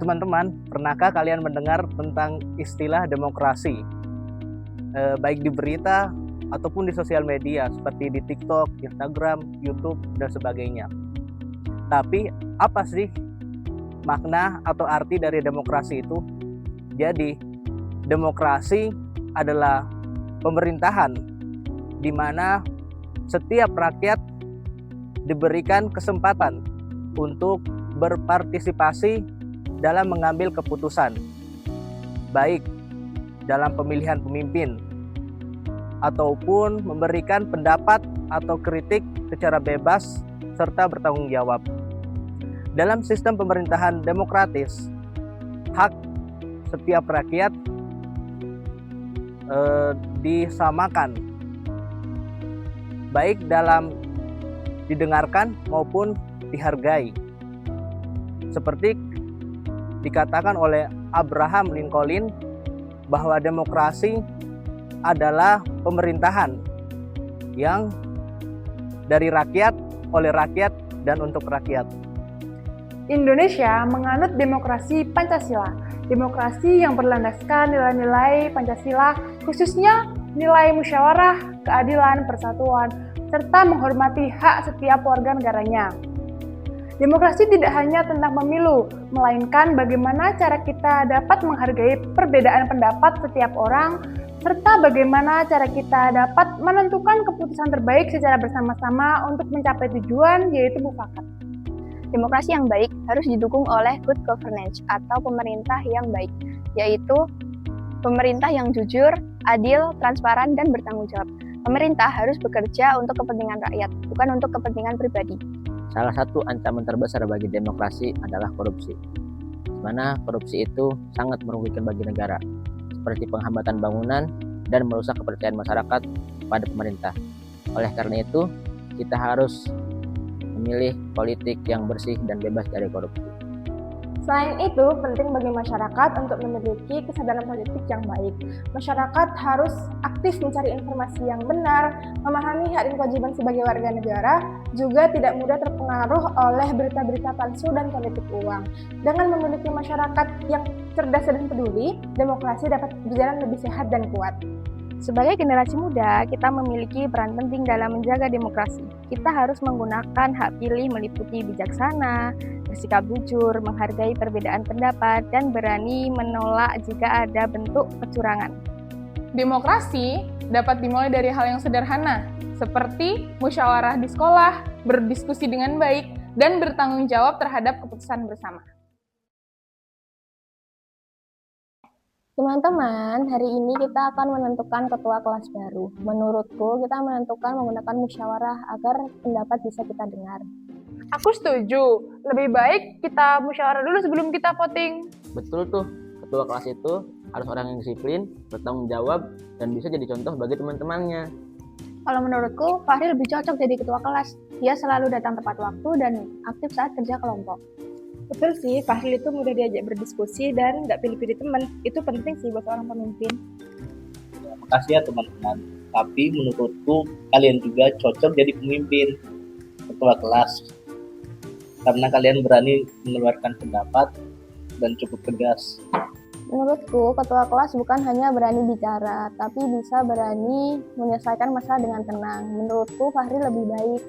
Teman-teman, pernahkah kalian mendengar tentang istilah demokrasi? Baik di berita ataupun di sosial media seperti di TikTok, Instagram, YouTube, dan sebagainya. Tapi apa sih makna atau arti dari demokrasi itu? Jadi, demokrasi adalah pemerintahan di mana setiap rakyat diberikan kesempatan untuk berpartisipasi dalam mengambil keputusan, baik dalam pemilihan pemimpin ataupun memberikan pendapat atau kritik secara bebas serta bertanggung jawab. Dalam sistem pemerintahan demokratis, hak setiap rakyat disamakan, baik dalam didengarkan maupun dihargai. Seperti dikatakan oleh Abraham Lincoln bahwa demokrasi adalah pemerintahan yang dari rakyat, oleh rakyat, dan untuk rakyat. Indonesia menganut demokrasi Pancasila. Demokrasi yang berlandaskan nilai-nilai Pancasila, khususnya nilai musyawarah, keadilan, persatuan, serta menghormati hak setiap warga negaranya. Demokrasi tidak hanya tentang pemilu, melainkan bagaimana cara kita dapat menghargai perbedaan pendapat setiap orang, serta bagaimana cara kita dapat menentukan keputusan terbaik secara bersama-sama untuk mencapai tujuan, yaitu mufakat. Demokrasi yang baik harus didukung oleh good governance atau pemerintah yang baik, yaitu pemerintah yang jujur, adil, transparan, dan bertanggung jawab. Pemerintah harus bekerja untuk kepentingan rakyat, bukan untuk kepentingan pribadi. Salah satu ancaman terbesar bagi demokrasi adalah korupsi, di mana korupsi itu sangat merugikan bagi negara, seperti penghambatan bangunan dan merusak kepercayaan masyarakat pada pemerintah. Oleh karena itu, kita harus memilih politik yang bersih dan bebas dari korupsi. Selain itu, penting bagi masyarakat untuk memiliki kesadaran politik yang baik. Masyarakat harus aktif mencari informasi yang benar, memahami hak dan kewajiban sebagai warga negara, juga tidak mudah terpengaruh oleh berita-berita palsu dan politik uang. Dengan memiliki masyarakat yang cerdas dan peduli, demokrasi dapat berjalan lebih sehat dan kuat. Sebagai generasi muda, kita memiliki peran penting dalam menjaga demokrasi. Kita harus menggunakan hak pilih meliputi bijaksana, bersikap jujur, menghargai perbedaan pendapat, dan berani menolak jika ada bentuk kecurangan. Demokrasi dapat dimulai dari hal yang sederhana, seperti musyawarah di sekolah, berdiskusi dengan baik, dan bertanggung jawab terhadap keputusan bersama. Teman-teman, hari ini kita akan menentukan ketua kelas baru. Menurutku, kita menentukan menggunakan musyawarah agar pendapat bisa kita dengar. Aku setuju, lebih baik kita musyawarah dulu sebelum kita voting. Betul tuh, ketua kelas itu harus orang yang disiplin, bertanggung jawab, dan bisa jadi contoh bagi teman-temannya. Kalau menurutku, Fahri lebih cocok jadi ketua kelas. Dia selalu datang tepat waktu dan aktif saat kerja kelompok. Betul sih, Fahril itu mudah diajak berdiskusi dan nggak pilih-pilih teman. Itu penting sih buat seorang pemimpin. Makasih ya teman-teman. Tapi menurutku kalian juga cocok jadi pemimpin ketua kelas. Karena kalian berani mengeluarkan pendapat dan cukup tegas. Menurutku, ketua kelas bukan hanya berani bicara, tapi bisa berani menyelesaikan masalah dengan tenang. Menurutku, Fahri lebih baik.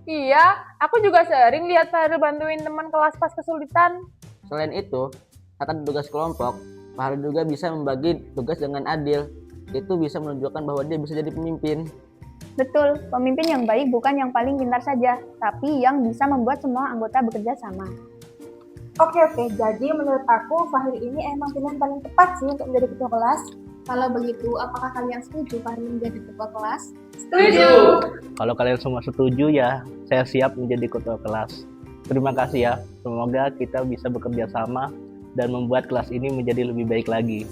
Iya, aku juga sering lihat Fahril bantuin teman kelas pas kesulitan. Selain itu, saat ada tugas kelompok, Fahri juga bisa membagi tugas dengan adil. Itu bisa menunjukkan bahwa dia bisa jadi pemimpin. Betul, pemimpin yang baik bukan yang paling pintar saja, tapi yang bisa membuat semua anggota bekerja sama. Oke, jadi menurut aku Fahril ini emang pilihan paling tepat sih untuk menjadi ketua kelas. Kalau begitu, apakah kalian setuju Fahri menjadi ketua kelas? Setuju! Kalau kalian semua setuju ya, saya siap menjadi ketua kelas. Terima kasih ya, semoga kita bisa bekerja sama dan membuat kelas ini menjadi lebih baik lagi.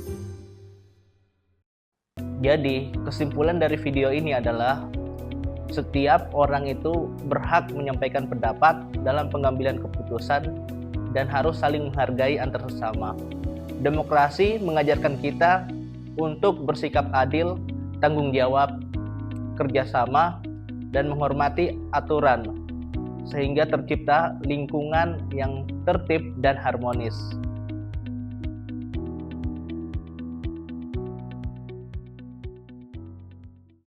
Jadi, kesimpulan dari video ini adalah setiap orang itu berhak menyampaikan pendapat dalam pengambilan keputusan dan harus saling menghargai antar sesama. Demokrasi mengajarkan kita untuk bersikap adil, tanggung jawab, kerjasama, dan menghormati aturan. sehingga tercipta lingkungan yang tertib dan harmonis.